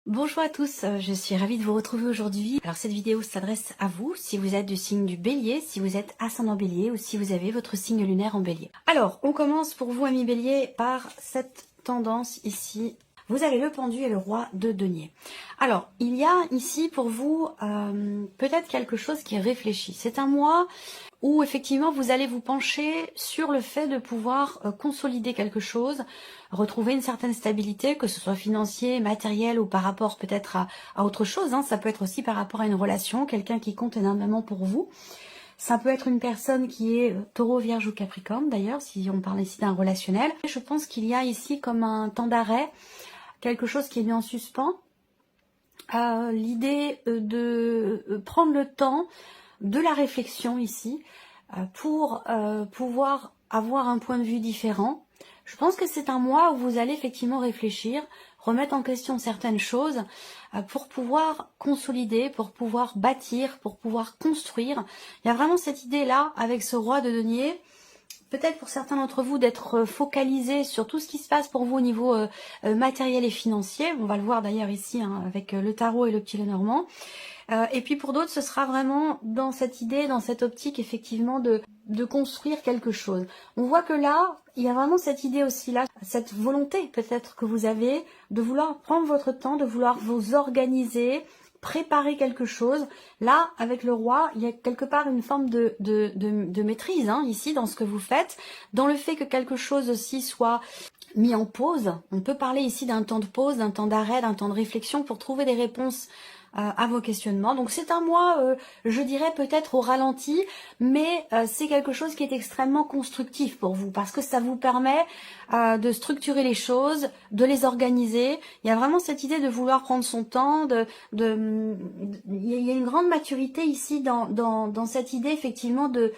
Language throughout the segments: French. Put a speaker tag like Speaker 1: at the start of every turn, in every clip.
Speaker 1: Bonjour à tous, je suis ravie de vous retrouver aujourd'hui. Alors cette vidéo s'adresse à vous, si vous êtes du signe du Bélier, si vous êtes ascendant Bélier ou si vous avez votre signe lunaire en Bélier. Alors, on commence pour vous, amis Bélier, par cette tendance ici. Vous avez le pendu et le roi de denier. Alors, il y a ici pour vous peut-être quelque chose qui est réfléchi. C'est un mois où effectivement vous allez vous pencher sur le fait de pouvoir consolider quelque chose, retrouver une certaine stabilité, que ce soit financier, matériel ou par rapport peut-être à autre chose. Ça peut être aussi par rapport à une relation, quelqu'un qui compte énormément pour vous. Ça peut être une personne qui est taureau, vierge ou capricorne d'ailleurs, si on parle ici d'un relationnel. Je pense qu'il y a ici comme un temps d'arrêt, quelque chose qui est mis en suspens. L'idée de prendre le temps de la réflexion ici pour pouvoir avoir un point de vue différent. Je pense que c'est un mois où vous allez effectivement réfléchir, remettre en question certaines choses pour pouvoir consolider, pour pouvoir bâtir, pour pouvoir construire. Il y a vraiment cette idée-là avec ce roi de denier. Peut-être pour certains d'entre vous d'être focalisé sur tout ce qui se passe pour vous au niveau matériel et financier. On va le voir d'ailleurs ici avec le tarot et le petit Lenormand. Et puis pour d'autres, ce sera vraiment dans cette idée, dans cette optique effectivement de construire quelque chose. On voit que là, il y a vraiment cette idée aussi là, cette volonté peut-être que vous avez de vouloir prendre votre temps, de vouloir vous organiser, préparer quelque chose. Là, avec le roi, il y a quelque part une forme de maîtrise ici dans ce que vous faites, dans le fait que quelque chose aussi soit mis en pause. On peut parler ici d'un temps de pause, d'un temps d'arrêt, d'un temps de réflexion pour trouver des réponses à vos questionnements. Donc c'est un mois, je dirais peut-être au ralenti, mais c'est quelque chose qui est extrêmement constructif pour vous parce que ça vous permet de structurer les choses, de les organiser. Il y a vraiment cette idée de vouloir prendre son temps, il y a une grande maturité ici dans cette idée effectivement de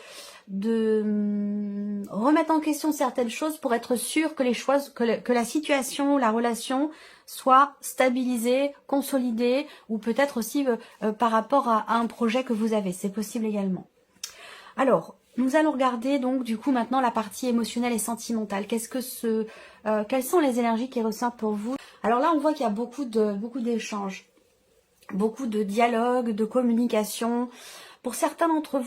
Speaker 1: remettre en question certaines choses pour être sûr que les choses, que la situation, la relation soit stabilisée, consolidée, ou peut-être aussi par rapport à un projet que vous avez. C'est possible également. Alors, nous allons regarder donc du coup maintenant la partie émotionnelle et sentimentale. Quelles sont les énergies qui ressortent pour vous? Alors là, on voit qu'il y a beaucoup d'échanges, beaucoup de dialogue, de communication. Pour certains d'entre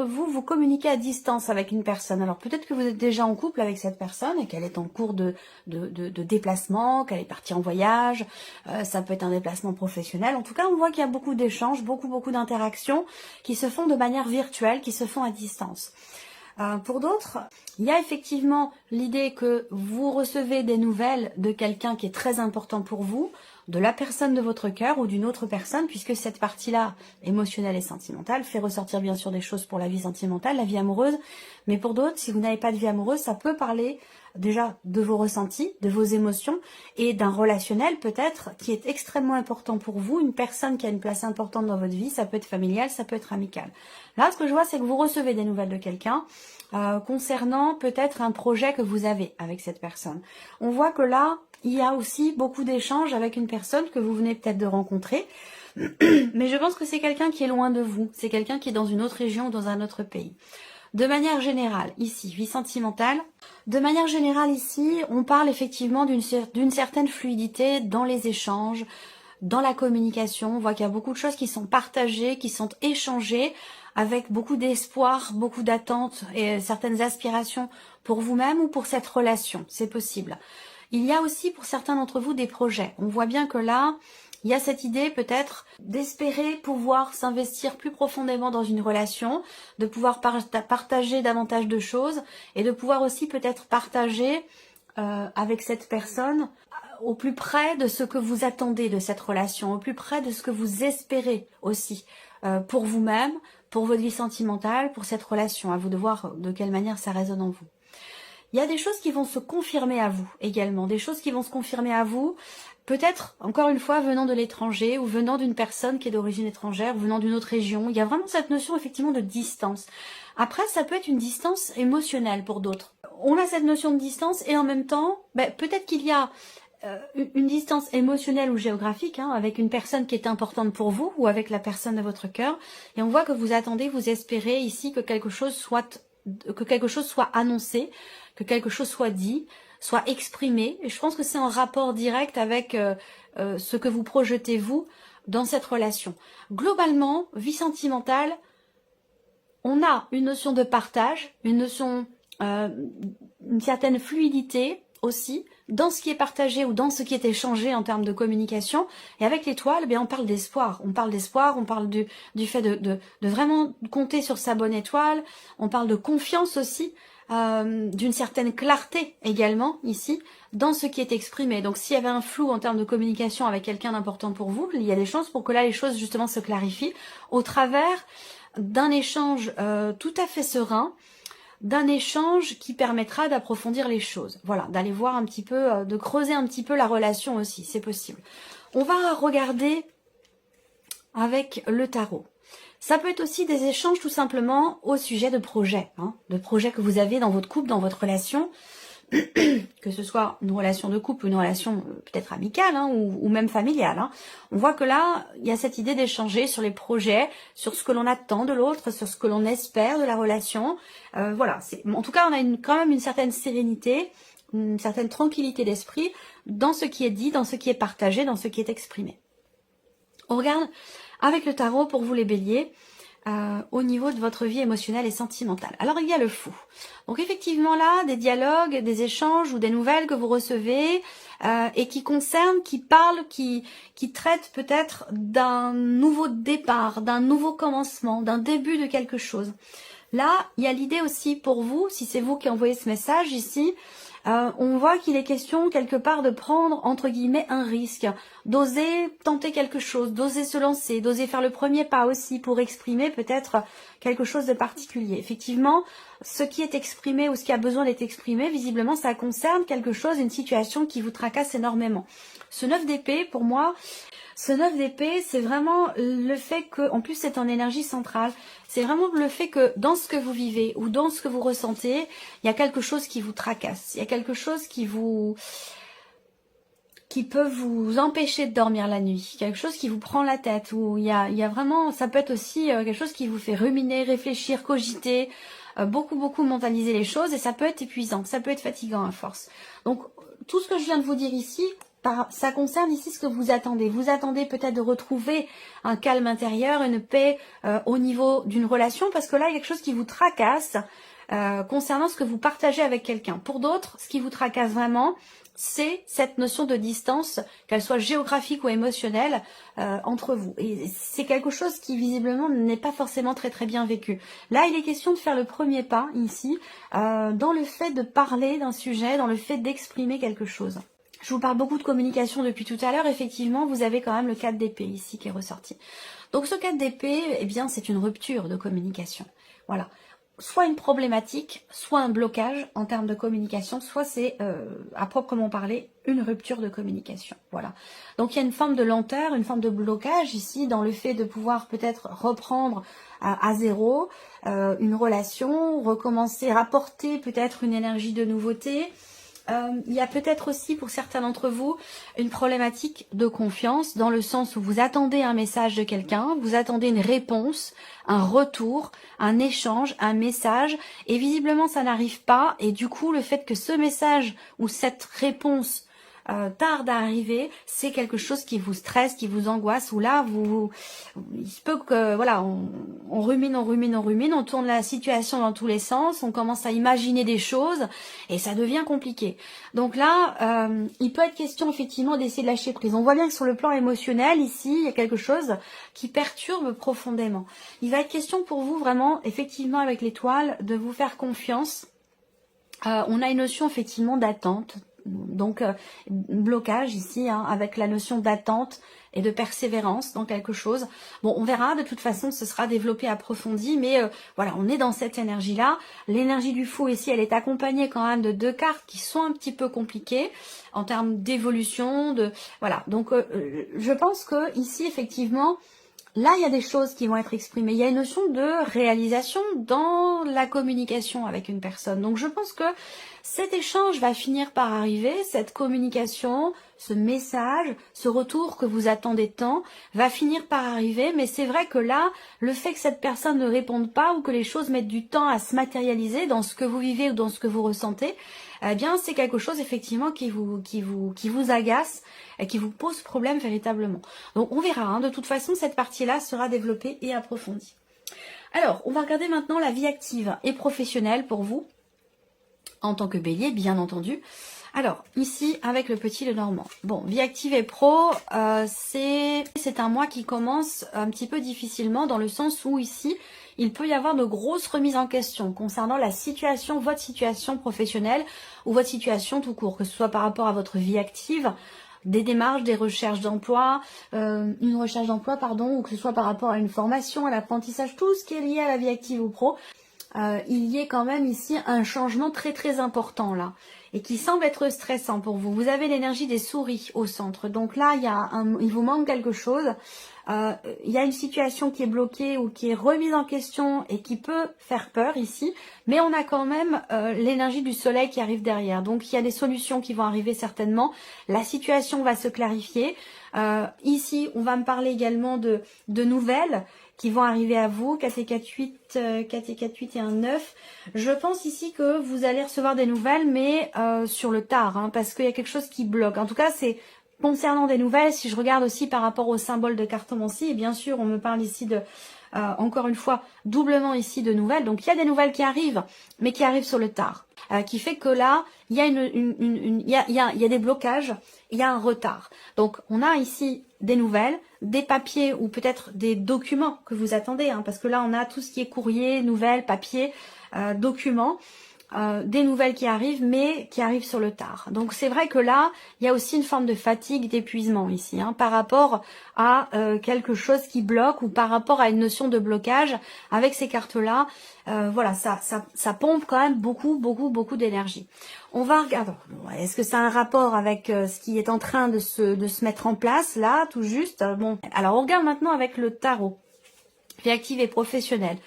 Speaker 1: vous, vous communiquez à distance avec une personne. Alors peut-être que vous êtes déjà en couple avec cette personne et qu'elle est en cours de déplacement, qu'elle est partie en voyage. Ça peut être un déplacement professionnel. En tout cas, on voit qu'il y a beaucoup d'échanges, beaucoup d'interactions qui se font de manière virtuelle, qui se font à distance. Pour d'autres, il y a effectivement l'idée que vous recevez des nouvelles de quelqu'un qui est très important pour vous, de la personne de votre cœur ou d'une autre personne, puisque cette partie-là, émotionnelle et sentimentale, fait ressortir bien sûr des choses pour la vie sentimentale, la vie amoureuse, mais pour d'autres, si vous n'avez pas de vie amoureuse, ça peut parler déjà de vos ressentis, de vos émotions et d'un relationnel peut-être qui est extrêmement important pour vous, une personne qui a une place importante dans votre vie, ça peut être familial, ça peut être amical. Là, ce que je vois, c'est que vous recevez des nouvelles de quelqu'un concernant peut-être un projet que vous avez avec cette personne. On voit que là, il y a aussi beaucoup d'échanges avec une personne que vous venez peut-être de rencontrer, mais je pense que c'est quelqu'un qui est loin de vous, c'est quelqu'un qui est dans une autre région ou dans un autre pays. De manière générale, ici, vie sentimentale, de manière générale ici, on parle effectivement d'une certaine fluidité dans les échanges, dans la communication. On voit qu'il y a beaucoup de choses qui sont partagées, qui sont échangées, avec beaucoup d'espoir, beaucoup d'attentes et certaines aspirations pour vous-même ou pour cette relation, c'est possible. Il y a aussi pour certains d'entre vous des projets. On voit bien que là, il y a cette idée peut-être d'espérer pouvoir s'investir plus profondément dans une relation, de pouvoir partager davantage de choses et de pouvoir aussi peut-être partager avec cette personne au plus près de ce que vous attendez de cette relation, au plus près de ce que vous espérez aussi pour vous-même, pour votre vie sentimentale, pour cette relation. À vous de voir de quelle manière ça résonne en vous. Il y a des choses qui vont se confirmer à vous également, des choses qui vont se confirmer à vous, peut-être, encore une fois, venant de l'étranger ou venant d'une personne qui est d'origine étrangère, venant d'une autre région. Il y a vraiment cette notion effectivement de distance. Après, ça peut être une distance émotionnelle pour d'autres. On a cette notion de distance et en même temps, peut-être qu'il y a une distance émotionnelle ou géographique avec une personne qui est importante pour vous ou avec la personne de votre cœur. Et on voit que vous attendez, vous espérez ici que quelque chose soit annoncé, que quelque chose soit dit, soit exprimé. Et je pense que c'est en rapport direct avec ce que vous projetez, vous, dans cette relation. Globalement, vie sentimentale, on a une notion de partage, une notion, une certaine fluidité aussi, dans ce qui est partagé ou dans ce qui est échangé en termes de communication. Et avec l'étoile, on parle d'espoir. On parle d'espoir, on parle du fait de vraiment compter sur sa bonne étoile. On parle de confiance aussi, d'une certaine clarté également ici, dans ce qui est exprimé. Donc s'il y avait un flou en termes de communication avec quelqu'un d'important pour vous, il y a des chances pour que là les choses justement se clarifient au travers d'un échange tout à fait serein, d'un échange qui permettra d'approfondir les choses. Voilà, d'aller voir un petit peu, de creuser un petit peu la relation aussi, c'est possible. On va regarder avec le tarot. Ça peut être aussi des échanges tout simplement au sujet de projets, de projets que vous avez dans votre couple, dans votre relation, que ce soit une relation de couple ou une relation peut-être amicale ou même familiale. On voit que là, il y a cette idée d'échanger sur les projets, sur ce que l'on attend de l'autre, sur ce que l'on espère de la relation. Voilà, en tout cas, on a quand même une certaine sérénité, une certaine tranquillité d'esprit dans ce qui est dit, dans ce qui est partagé, dans ce qui est exprimé. On regarde avec le tarot pour vous les béliers, au niveau de votre vie émotionnelle et sentimentale. Alors il y a le fou. Donc effectivement là, des dialogues, des échanges ou des nouvelles que vous recevez et qui concernent, qui parlent, qui traitent peut-être d'un nouveau départ, d'un nouveau commencement, d'un début de quelque chose. Là, il y a l'idée aussi pour vous, si c'est vous qui envoyez ce message ici, on voit qu'il est question quelque part de prendre entre guillemets un risque, d'oser tenter quelque chose, d'oser se lancer, d'oser faire le premier pas aussi pour exprimer peut-être quelque chose de particulier. Effectivement, ce qui est exprimé ou ce qui a besoin d'être exprimé, visiblement ça concerne quelque chose, une situation qui vous tracasse énormément. Ce 9 d'épée, pour moi, ce 9 d'épée, c'est vraiment le fait que, en plus c'est en énergie centrale, c'est vraiment le fait que dans ce que vous vivez ou dans ce que vous ressentez, il y a quelque chose qui vous tracasse, il y a quelque chose qui peut vous empêcher de dormir la nuit, quelque chose qui vous prend la tête, ou il y a vraiment, ça peut être aussi quelque chose qui vous fait ruminer, réfléchir, cogiter, beaucoup mentaliser les choses, et ça peut être épuisant, ça peut être fatigant à force. Donc tout ce que je viens de vous dire ici, ça concerne ici ce que vous attendez. Vous attendez peut-être de retrouver un calme intérieur, une paix au niveau d'une relation, parce que là, il y a quelque chose qui vous tracasse concernant ce que vous partagez avec quelqu'un. Pour d'autres, ce qui vous tracasse vraiment, c'est cette notion de distance, qu'elle soit géographique ou émotionnelle, entre vous. Et c'est quelque chose qui, visiblement, n'est pas forcément très bien vécu. Là, il est question de faire le premier pas, ici, dans le fait de parler d'un sujet, dans le fait d'exprimer quelque chose. Je vous parle beaucoup de communication depuis tout à l'heure. Effectivement, vous avez quand même le 4 d'épée ici qui est ressorti. Donc ce 4 d'épée, eh bien, c'est une rupture de communication. Voilà. Soit une problématique, soit un blocage en termes de communication, soit c'est, à proprement parler, une rupture de communication. Voilà. Donc il y a une forme de lenteur, une forme de blocage ici dans le fait de pouvoir peut-être reprendre à zéro une relation, recommencer, rapporter peut-être une énergie de nouveauté. Il y a peut-être aussi pour certains d'entre vous une problématique de confiance dans le sens où vous attendez un message de quelqu'un, vous attendez une réponse, un retour, un échange, un message et visiblement ça n'arrive pas et du coup le fait que ce message ou cette réponse tarde à arriver, c'est quelque chose qui vous stresse, qui vous angoisse, ou là, il se peut que, voilà, on rumine, on tourne la situation dans tous les sens, on commence à imaginer des choses, et ça devient compliqué. Donc là, il peut être question, effectivement, d'essayer de lâcher prise. On voit bien que sur le plan émotionnel, ici, il y a quelque chose qui perturbe profondément. Il va être question pour vous, vraiment, effectivement, avec l'étoile, de vous faire confiance. On a une notion, effectivement, d'attente. Donc blocage ici avec la notion d'attente et de persévérance dans quelque chose. Bon, on verra, de toute façon ce sera développé, approfondi, mais voilà, on est dans cette énergie là. L'énergie du fou ici, elle est accompagnée quand même de 2 cartes qui sont un petit peu compliquées en termes d'évolution, voilà. Donc je pense que ici effectivement, là, il y a des choses qui vont être exprimées. Il y a une notion de réalisation dans la communication avec une personne. Donc, je pense que Cet échange va finir par arriver, cette communication, ce message, ce retour que vous attendez tant, va finir par arriver, mais c'est vrai que là, le fait que cette personne ne réponde pas ou que les choses mettent du temps à se matérialiser dans ce que vous vivez ou dans ce que vous ressentez, eh bien c'est quelque chose effectivement qui vous agace et qui vous pose problème véritablement. Donc on verra, hein, de toute façon cette partie-là sera développée et approfondie. Alors, on va regarder maintenant la vie active et professionnelle pour vous, en tant que bélier, bien entendu. Alors, ici, avec le petit Lenormand. Bon, vie active et pro, c'est un mois qui commence un petit peu difficilement, dans le sens où ici, il peut y avoir de grosses remises en question concernant la situation, votre situation professionnelle ou votre situation tout court, que ce soit par rapport à votre vie active, des démarches, des recherches d'emploi, une recherche d'emploi, pardon, ou que ce soit par rapport à une formation, à l'apprentissage, tout ce qui est lié à la vie active ou pro, il y ait quand même ici un changement très très important là, et qui semble être stressant pour vous. Vous avez l'énergie des souris au centre, donc là il vous manque quelque chose. Il y a une situation qui est bloquée ou qui est remise en question et qui peut faire peur ici, mais on a quand même l'énergie du soleil qui arrive derrière. Donc il y a des solutions qui vont arriver certainement. La situation va se clarifier. Ici, on va me parler également de nouvelles qui vont arriver à vous, 4 et 4, 8, 4 et 4, 8 et un 9. Je pense ici que vous allez recevoir des nouvelles, mais sur le tard, hein, parce qu'il y a quelque chose qui bloque. En tout cas, c'est concernant des nouvelles, si je regarde aussi par rapport au symbole de cartomancie, et bien sûr, on me parle ici de, encore une fois, doublement ici de nouvelles. Donc, il y a des nouvelles qui arrivent, mais qui arrivent sur le tard. Qui fait que là, il y a, il y a des blocages, il y a un retard. Donc, on a ici des nouvelles, des papiers ou peut-être des documents que vous attendez, hein, parce que là, on a tout ce qui est courrier, nouvelles, papiers, documents. Des nouvelles qui arrivent, mais qui arrivent sur le tard. Donc c'est vrai que là, il y a aussi une forme de fatigue, d'épuisement ici, hein, par rapport à quelque chose qui bloque ou par rapport à une notion de blocage. Avec ces cartes-là, voilà, ça pompe quand même beaucoup d'énergie. On va regarder, est-ce que ça a un rapport avec ce qui est en train de se mettre en place, là, tout juste. Bon, alors on regarde maintenant avec le tarot, vie active et professionnelle.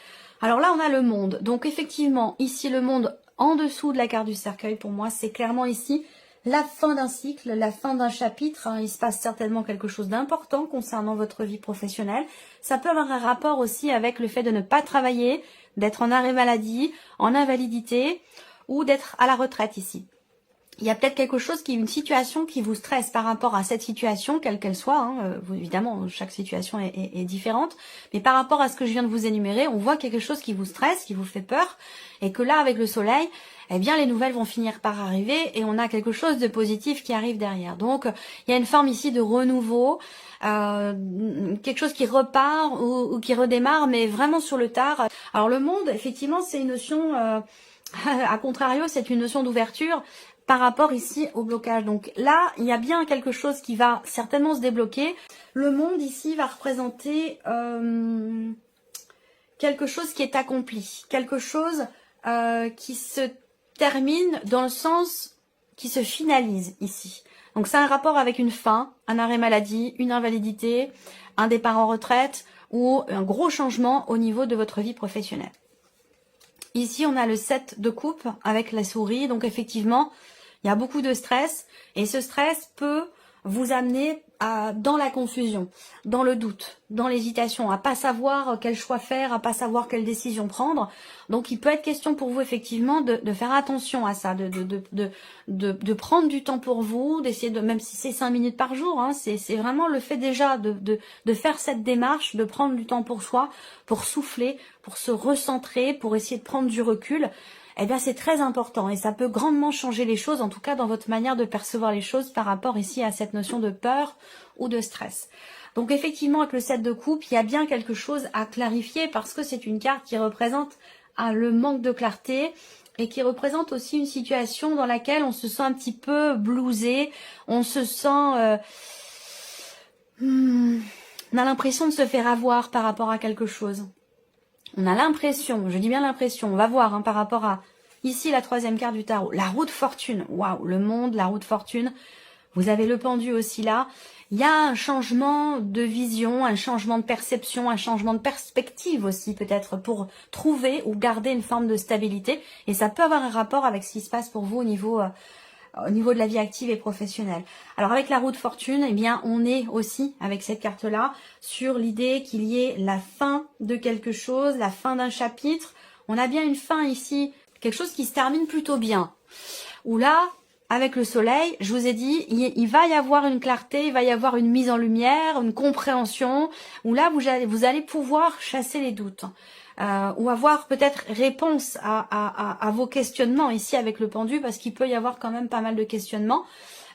Speaker 1: Alors là, on a le monde. Donc effectivement, ici, le monde en dessous de la carte du cercueil, pour moi, c'est clairement ici la fin d'un cycle, la fin d'un chapitre. Hein. Il se passe certainement quelque chose d'important concernant votre vie professionnelle. Ça peut avoir un rapport aussi avec le fait de ne pas travailler, d'être en arrêt maladie, en invalidité ou d'être à la retraite ici. Il y a peut-être quelque chose une situation qui vous stresse par rapport à cette situation, quelle qu'elle soit. Hein. Évidemment, chaque situation est différente. Mais par rapport à ce que je viens de vous énumérer, on voit quelque chose qui vous stresse, qui vous fait peur. Et que là, avec le soleil, eh bien, les nouvelles vont finir par arriver. Et on a quelque chose de positif qui arrive derrière. Donc, il y a une forme ici de renouveau. Quelque chose qui repart ou qui redémarre, mais vraiment sur le tard. Alors, le monde, effectivement, c'est une notion... à contrario, c'est une notion d'ouverture par rapport ici au blocage. Donc là, il y a bien quelque chose qui va certainement se débloquer. Le monde ici va représenter quelque chose qui est accompli, quelque chose qui se termine dans le sens qui se finalise ici. Donc c'est un rapport avec une fin, un arrêt maladie, une invalidité, un départ en retraite ou un gros changement au niveau de votre vie professionnelle. Ici, on a le 7 de coupe avec la souris. Donc, effectivement, il y a beaucoup de stress. Et ce stress peut vous amener dans la confusion, dans le doute, dans l'hésitation, à pas savoir quel choix faire, à pas savoir quelle décision prendre. Donc, il peut être question pour vous, effectivement, de faire attention à ça, de prendre du temps pour vous, d'essayer de, même si c'est 5 minutes par jour, hein, c'est vraiment le fait déjà de faire cette démarche, de prendre du temps pour soi, pour souffler, pour se recentrer, pour essayer de prendre du recul. Eh bien, c'est très important et ça peut grandement changer les choses, en tout cas dans votre manière de percevoir les choses par rapport ici à cette notion de peur ou de stress. Donc effectivement, avec le 7 de coupe, il y a bien quelque chose à clarifier parce que c'est une carte qui représente le manque de clarté et qui représente aussi une situation dans laquelle on se sent un petit peu blousé, on se sent... on a l'impression de se faire avoir par rapport à quelque chose. On a l'impression, je dis bien l'impression, on va voir hein, par rapport à, ici la troisième carte du tarot, la roue de fortune, waouh, le monde, la roue de fortune, Vous avez le pendu aussi là. Il y a un changement de vision, un changement de perception, un changement de perspective aussi peut-être pour trouver ou garder une forme de stabilité. Et ça peut avoir un rapport avec ce qui se passe pour vous au niveau de la vie active et professionnelle. Alors avec la roue de fortune, eh bien on est aussi avec cette carte-là sur l'idée qu'il y ait la fin de quelque chose, la fin d'un chapitre. On a bien une fin ici, quelque chose qui se termine plutôt bien. Où là, avec le soleil, je vous ai dit, il va y avoir une clarté, il va y avoir une mise en lumière, une compréhension, où là, vous allez pouvoir chasser les doutes. Ou avoir peut-être réponse à vos questionnements ici avec le pendu, parce qu'il peut y avoir quand même pas mal de questionnements.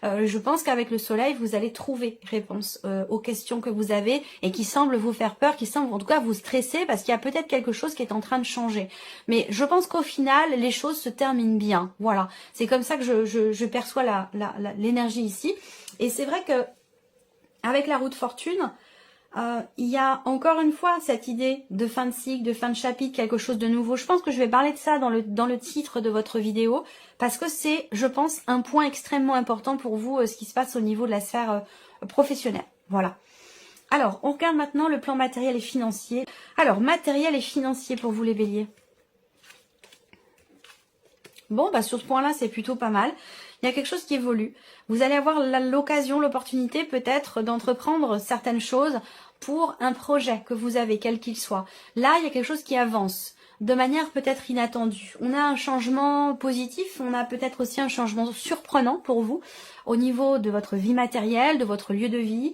Speaker 1: Je pense qu'avec le soleil, vous allez trouver réponse aux questions que vous avez et qui semblent vous faire peur, qui semblent en tout cas vous stresser parce qu'il y a peut-être quelque chose qui est en train de changer. Mais je pense qu'au final, les choses se terminent bien. Voilà, c'est comme ça que je perçois l'énergie ici. Et c'est vrai que avec la roue de fortune, il y a encore une fois cette idée de fin de cycle, de fin de chapitre, quelque chose de nouveau. Je pense que je vais parler de ça dans le titre de votre vidéo parce que c'est, je pense, un point extrêmement important pour vous, ce qui se passe au niveau de la sphère professionnelle. Voilà. Alors, on regarde maintenant le plan matériel et financier. Alors, matériel et financier pour vous les béliers. Bon, bah sur ce point-là, c'est plutôt pas mal. Il y a quelque chose qui évolue. Vous allez avoir l'occasion, l'opportunité peut-être d'entreprendre certaines choses pour un projet que vous avez, quel qu'il soit. Là, il y a quelque chose qui avance de manière peut-être inattendue. On a un changement positif, on a peut-être aussi un changement surprenant pour vous au niveau de votre vie matérielle, de votre lieu de vie,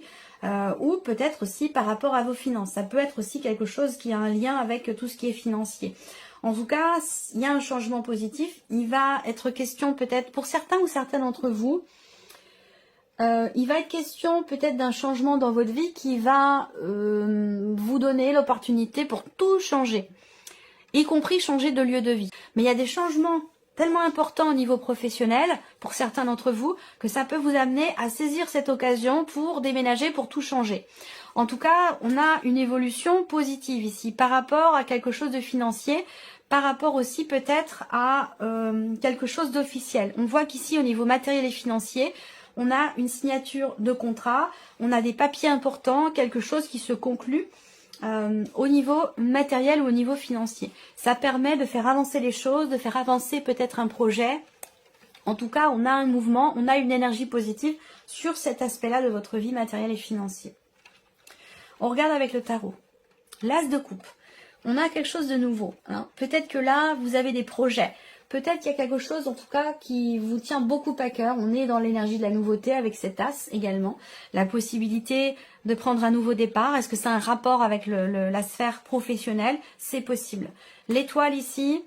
Speaker 1: ou peut-être aussi par rapport à vos finances. Ça peut être aussi quelque chose qui a un lien avec tout ce qui est financier. En tout cas, il y a un changement positif. Il va être question peut-être pour certains ou certaines d'entre vous, il va être question peut-être d'un changement dans votre vie qui va vous donner l'opportunité pour tout changer, y compris changer de lieu de vie. Mais il y a des changements tellement importants au niveau professionnel pour certains d'entre vous que ça peut vous amener à saisir cette occasion pour déménager, pour tout changer. En tout cas, on a une évolution positive ici par rapport à quelque chose de financier, par rapport aussi peut-être à quelque chose d'officiel. On voit qu'ici au niveau matériel et financier, on a une signature de contrat, on a des papiers importants, quelque chose qui se conclut au niveau matériel ou au niveau financier. Ça permet de faire avancer les choses, de faire avancer peut-être un projet. En tout cas, on a un mouvement, on a une énergie positive sur cet aspect-là de votre vie matérielle et financière. On regarde avec le tarot. L'as de coupe. On a quelque chose de nouveau. Hein. Peut-être que là, vous avez des projets. Peut-être qu'il y a quelque chose, en tout cas, qui vous tient beaucoup à cœur. On est dans l'énergie de la nouveauté avec cet as également. La possibilité de prendre un nouveau départ. Est-ce que c'est un rapport avec la sphère professionnelle? C'est possible. L'étoile ici,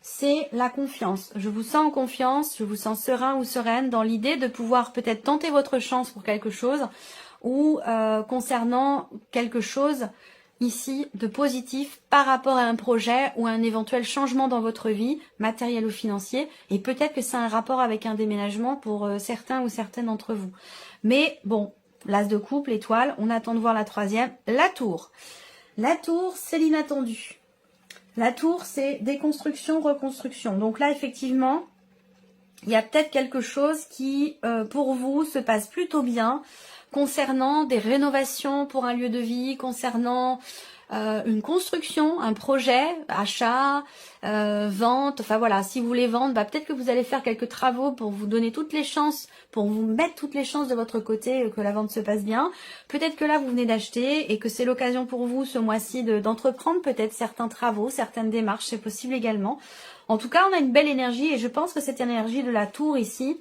Speaker 1: c'est la confiance. Je vous sens en confiance, je vous sens serein ou sereine dans l'idée de pouvoir peut-être tenter votre chance pour quelque chose ou concernant quelque chose ici de positif par rapport à un projet ou à un éventuel changement dans votre vie, matériel ou financier, et peut-être que c'est un rapport avec un déménagement pour certains ou certaines d'entre vous. Mais bon, l'as de coupe, l'étoile, on attend de voir la troisième, la tour. La tour, c'est l'inattendu. La tour, c'est déconstruction, reconstruction. Donc là, effectivement, il y a peut-être quelque chose qui, pour vous, se passe plutôt bien, concernant des rénovations pour un lieu de vie, concernant une construction, un projet, achat, vente, enfin voilà, si vous voulez vendre, bah, peut-être que vous allez faire quelques travaux pour vous donner toutes les chances, pour vous mettre toutes les chances de votre côté que la vente se passe bien. Peut-être que là, vous venez d'acheter et que c'est l'occasion pour vous ce mois-ci d'entreprendre peut-être certains travaux, certaines démarches, c'est possible également. En tout cas, on a une belle énergie et je pense que cette énergie de la tour ici,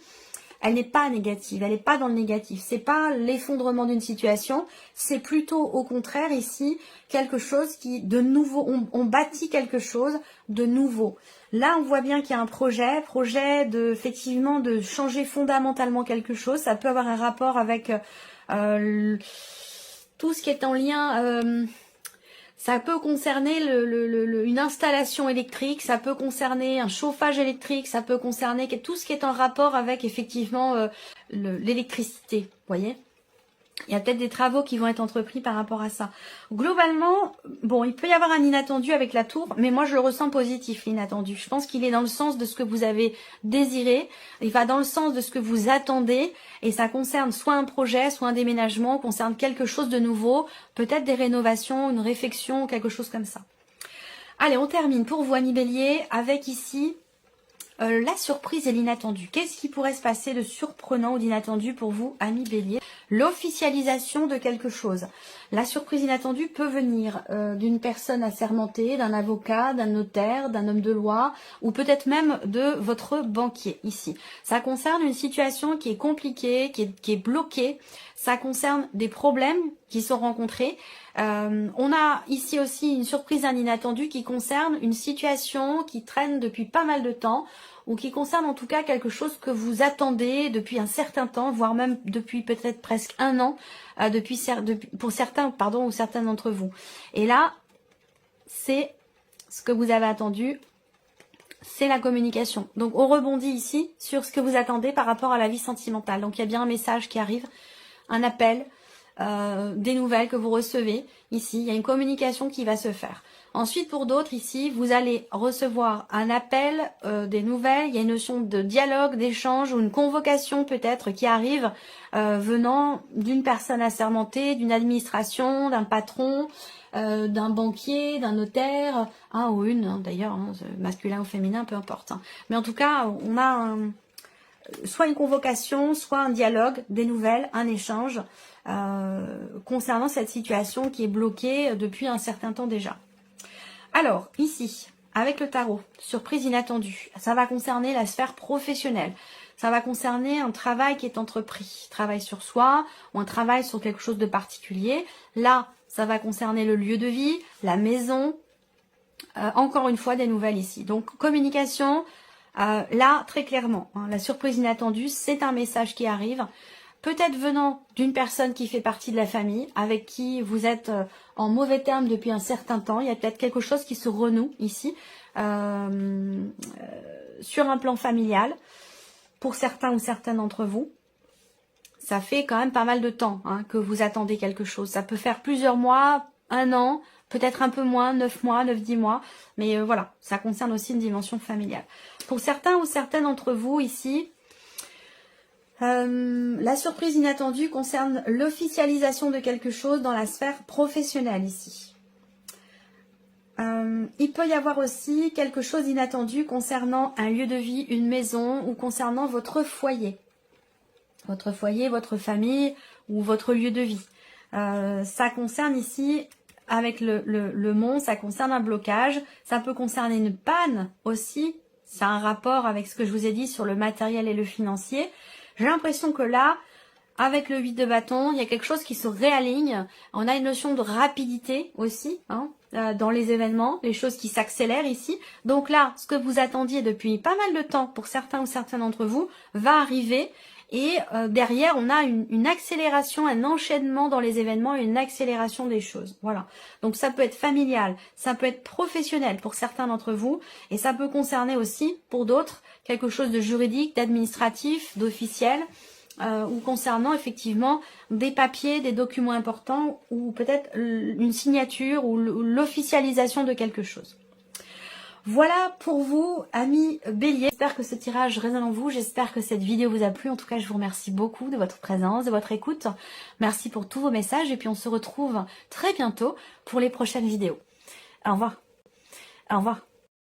Speaker 1: elle n'est pas négative, elle n'est pas dans le négatif. C'est pas l'effondrement d'une situation, c'est plutôt au contraire ici quelque chose qui de nouveau, on bâtit quelque chose de nouveau. Là, on voit bien qu'il y a un projet de effectivement de changer fondamentalement quelque chose. Ça peut avoir un rapport avec tout ce qui est en lien. Ça peut concerner une installation électrique, ça peut concerner un chauffage électrique, ça peut concerner tout ce qui est en rapport avec effectivement l'électricité, voyez. Il y a peut-être des travaux qui vont être entrepris par rapport à ça. Globalement, bon, il peut y avoir un inattendu avec la tour, mais moi je le ressens positif, l'inattendu. Je pense qu'il est dans le sens de ce que vous avez désiré, il va dans le sens de ce que vous attendez, et ça concerne soit un projet, soit un déménagement, concerne quelque chose de nouveau, peut-être des rénovations, une réflexion, quelque chose comme ça. Allez, on termine pour vous, amis Bélier, avec ici la surprise et l'inattendu. Qu'est-ce qui pourrait se passer de surprenant ou d'inattendu pour vous, amis Bélier? L'officialisation de quelque chose. La surprise inattendue peut venir d'une personne assermentée, d'un avocat, d'un notaire, d'un homme de loi, ou peut-être même de votre banquier, ici. Ça concerne une situation qui est compliquée, qui est bloquée. Ça concerne des problèmes qui sont rencontrés. On a ici aussi une surprise inattendue qui concerne une situation qui traîne depuis pas mal de temps, ou qui concerne en tout cas quelque chose que vous attendez depuis un certain temps, voire même depuis peut-être presque un an, pour certains, pardon, ou certains d'entre vous. Et là, c'est ce que vous avez attendu, c'est la communication. Donc on rebondit ici sur ce que vous attendez par rapport à la vie sentimentale. Donc il y a bien un message qui arrive, un appel, des nouvelles que vous recevez. Ici, il y a une communication qui va se faire. Ensuite, pour d'autres, ici, vous allez recevoir un appel, des nouvelles. Il y a une notion de dialogue, d'échange ou une convocation peut-être qui arrive venant d'une personne assermentée, d'une administration, d'un patron, d'un banquier, d'un notaire, un ou une d'ailleurs, masculin ou féminin, peu importe. Mais en tout cas, on a soit une convocation, soit un dialogue, des nouvelles, un échange concernant cette situation qui est bloquée depuis un certain temps déjà. Alors, ici, avec le tarot, surprise inattendue, ça va concerner la sphère professionnelle. Ça va concerner un travail qui est entrepris, travail sur soi ou un travail sur quelque chose de particulier. Là, ça va concerner le lieu de vie, la maison. Encore une fois, des nouvelles ici. Donc, communication, là, très clairement, la surprise inattendue, c'est un message qui arrive. Peut-être venant d'une personne qui fait partie de la famille, avec qui vous êtes en mauvais termes depuis un certain temps. Il y a peut-être quelque chose qui se renoue ici, sur un plan familial, pour certains ou certaines d'entre vous. Ça fait quand même pas mal de temps que vous attendez quelque chose. Ça peut faire plusieurs mois, un an, peut-être un peu moins, 9 mois, 9-10 mois. Mais voilà, ça concerne aussi une dimension familiale. Pour certains ou certaines d'entre vous ici, la surprise inattendue concerne l'officialisation de quelque chose dans la sphère professionnelle ici. Il peut y avoir aussi quelque chose d'inattendu concernant un lieu de vie, une maison ou concernant votre foyer. Votre foyer, votre famille ou votre lieu de vie. Ça concerne ici, avec le mont, ça concerne un blocage. Ça peut concerner une panne aussi. Ça a un rapport avec ce que je vous ai dit sur le matériel et le financier. J'ai l'impression que là, avec le 8 de bâton, il y a quelque chose qui se réaligne. On a une notion de rapidité aussi dans les événements, les choses qui s'accélèrent ici. Donc là, ce que vous attendiez depuis pas mal de temps pour certains ou certains d'entre vous va arriver. Et derrière, on a une accélération, un enchaînement dans les événements et une accélération des choses. Voilà. Donc ça peut être familial, ça peut être professionnel pour certains d'entre vous. Et ça peut concerner aussi, pour d'autres, quelque chose de juridique, d'administratif, d'officiel. Ou concernant effectivement des papiers, des documents importants ou peut-être une signature ou l'officialisation de quelque chose. Voilà pour vous, amis Bélier. J'espère que ce tirage résonne en vous. J'espère que cette vidéo vous a plu. En tout cas, je vous remercie beaucoup de votre présence, de votre écoute. Merci pour tous vos messages et puis on se retrouve très bientôt pour les prochaines vidéos. Au revoir. Au revoir.